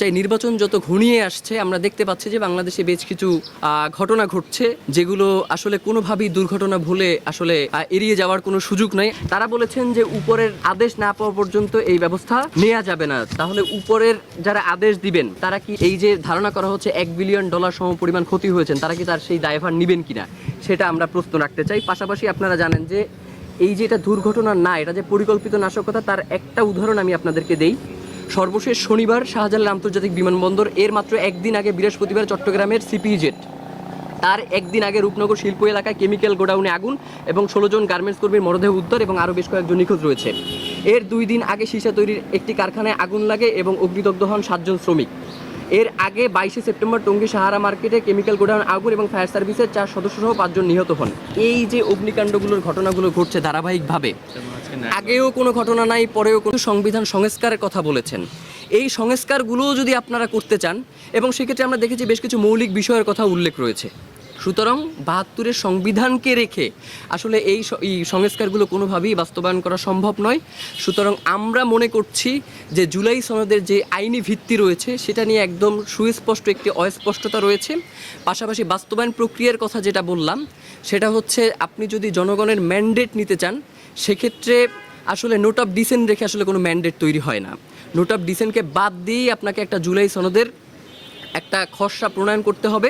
চাই নির্বাচন যত ঘনিয়ে আসছে আমরা দেখতে পাচ্ছি যে বাংলাদেশে বেশ কিছু ঘটনা ঘটছে যেগুলো আসলে কোনোভাবেই দুর্ঘটনা ভুলে আসলে এড়িয়ে যাওয়ার কোনো সুযোগ নাই। তারা বলেছেন যে উপরের আদেশ না পাওয়া পর্যন্ত এই ব্যবস্থা নেওয়া যাবে না। তাহলে উপরের যারা আদেশ দিবেন তারা কি এই যে ধারণা করা হচ্ছে $1 বিলিয়ন সম পরিমাণ ক্ষতি হয়েছেন তারা কি তার সেই দায়ভার নেবেন কিনা সেটা আমরা প্রশ্ন রাখতে চাই। পাশাপাশি আপনারা জানেন যে এই যে এটা দুর্ঘটনা না, এটা যে পরিকল্পিত নাশকতা তার একটা উদাহরণ আমি আপনাদেরকে দেই। সর্বশেষ শনিবার শাহজালাল আন্তর্জাতিক বিমানবন্দর এর মাত্র একদিন আগে বৃহস্পতিবার চট্টগ্রামের সিপিজেট তার একদিন আগে রূপনগর শিল্প এলাকায় কেমিক্যাল গোডাউনে আগুন এবং 16 জন গার্মেন্টস কর্মীর মরদেহ উদ্ধার এবং আরও বেশ কয়েকজন নিখোঁজ রয়েছে। এর 2 দিন আগে সীসা তৈরির একটি কারখানায় আগুন লাগে এবং অগ্নিদগ্ধ হন 7 জন শ্রমিক। এর আগে 22 সেপ্টেম্বর টঙ্গী সাহারা মার্কেটে কেমিক্যাল গোডাউন আগুন এবং ফায়ার সার্ভিসের 4 সদস্য সহ 5 জন নিহত হন। এই যে অগ্নিকাণ্ডগুলোর ঘটনাগুলো ঘটছে ধারাবাহিকভাবে, আগেও কোনো ঘটনা নাই, পরেও কোনো সংবিধান সংস্কারের কথা বলেছেন। এই সংস্কারগুলোও যদি আপনারা করতে চান এবং সেক্ষেত্রে আমরা দেখেছি বেশ কিছু মৌলিক বিষয়ের কথা উল্লেখ রয়েছে। সুতরাং 72-এর সংবিধানকে রেখে আসলে এই সংস্কারগুলো কোনোভাবেই বাস্তবায়ন করা সম্ভব নয়। সুতরাং আমরা মনে করছি যে জুলাই সনদের যে আইনি ভিত্তি রয়েছে সেটা নিয়ে একদম সুস্পষ্ট একটি অস্পষ্টতা রয়েছে। পাশাপাশি বাস্তবায়ন প্রক্রিয়ার কথা যেটা বললাম সেটা হচ্ছে আপনি যদি জনগণের ম্যান্ডেট নিতে চান সেক্ষেত্রে আসলে নোট অফ ডিসেন্ট রেখে আসলে কোনো ম্যান্ডেট তৈরি হয় না। নোট অফ ডিসেন্টকে বাদ দিয়েই আপনাকে একটা জুলাই সনদের একটা খসড়া প্রণয়ন করতে হবে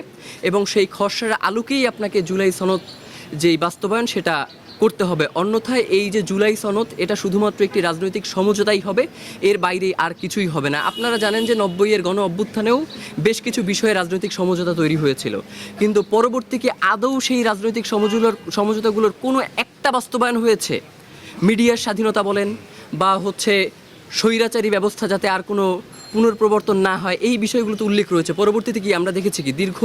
এবং সেই খসড়ার আলোকেই আপনাকে জুলাই সনদ যেই বাস্তবায়ন সেটা করতে হবে। অন্যথায় এই যে জুলাই সনদ এটা শুধুমাত্র একটি রাজনৈতিক সমঝোতাই হবে, এর বাইরে আর কিছুই হবে না। আপনারা জানেন যে 90-এর গণ অভ্যুত্থানেও বেশ কিছু বিষয়ে রাজনৈতিক সমঝোতা তৈরি হয়েছিল, কিন্তু পরবর্তীতে আদৌ সেই রাজনৈতিক সমঝোতাগুলোর কোনো একটা বাস্তবায়ন হয়েছে? মিডিয়ার স্বাধীনতা বলেন বা হচ্ছে স্বৈরাচারী ব্যবস্থা যাতে আর কোনো পুনর্প্রবর্তন না হয়, এই বিষয়গুলোতে উল্লেখ রয়েছে। পরবর্তীতে কি আমরা দেখেছি কি দীর্ঘ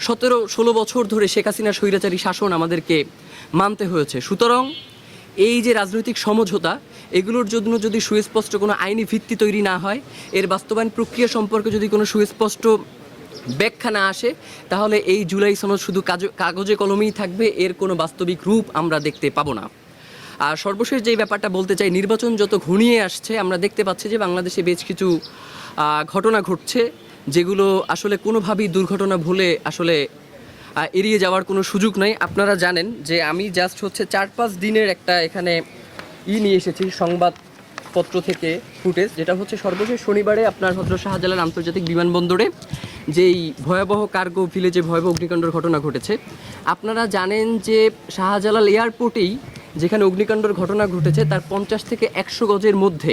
17-16 বছর ধরে শেখ হাসিনার স্বৈরাচারী শাসন আমাদেরকে মানতে হয়েছে। সুতরাং এই যে রাজনৈতিক সমঝোতা এগুলোর জন্য যদি সুস্পষ্ট কোনো আইনি ভিত্তি তৈরি না হয়, এর বাস্তবায়ন প্রক্রিয়া সম্পর্কে যদি কোনো সুস্পষ্ট ব্যাখ্যা না আসে, তাহলে এই জুলাই সনদ শুধু কাগজে কলমেই থাকবে, এর কোনো বাস্তবিক রূপ আমরা দেখতে পাবো না। আর সর্বশেষ যেই ব্যাপারটা বলতে চাই, নির্বাচন যত ঘনিয়ে আসছে আমরা দেখতে পাচ্ছি যে বাংলাদেশে বেশ কিছু ঘটনা ঘটছে যেগুলো আসলে কোনোভাবেই দুর্ঘটনা ভুলে আসলে এড়িয়ে যাওয়ার কোনো সুযোগ নাই। আপনারা জানেন যে আমি জাস্ট হচ্ছে 4-5 দিনের একটা এখানে নিয়ে এসেছি সংবাদপত্র থেকে ফুটেজ, যেটা হচ্ছে সর্বশেষ শনিবারে আপনার হযরত শাহজালাল আন্তর্জাতিক বিমানবন্দরে যেই ভয়াবহ কার্গো ভিলেজে ভয়াবহ অগ্নিকাণ্ডের ঘটনা ঘটেছে। আপনারা জানেন যে শাহজালাল এয়ারপোর্টেই যেখানে অগ্নিকাণ্ডের ঘটনা ঘটেছে তার 50 থেকে 100 গজের মধ্যে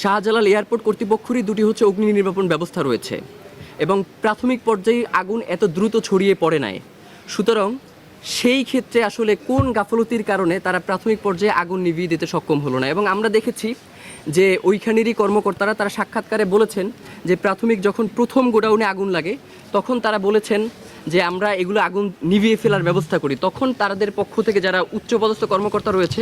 শাহজালাল এয়ারপোর্ট কর্তৃপক্ষেরই 2টি হচ্ছে অগ্নি নির্বাপন ব্যবস্থা রয়েছে এবং প্রাথমিক পর্যায়ে আগুন এত দ্রুত ছড়িয়ে পড়ে নাই। সুতরাং সেই ক্ষেত্রে আসলে কোন গাফলতির কারণে তারা প্রাথমিক পর্যায়ে আগুন নিভিয়ে দিতে সক্ষম হলো না। এবং আমরা দেখেছি যে ওইখানেরই কর্মকর্তারা তারা সাক্ষাৎকারে বলেছেন যে প্রাথমিক যখন প্রথম গোডাউনে আগুন লাগে তখন তারা বলেছেন যে আমরা এগুলো আগুন নিভিয়ে ফেলার ব্যবস্থা করি। তখন তাদের পক্ষ থেকে যারা উচ্চপদস্থ কর্মকর্তা রয়েছে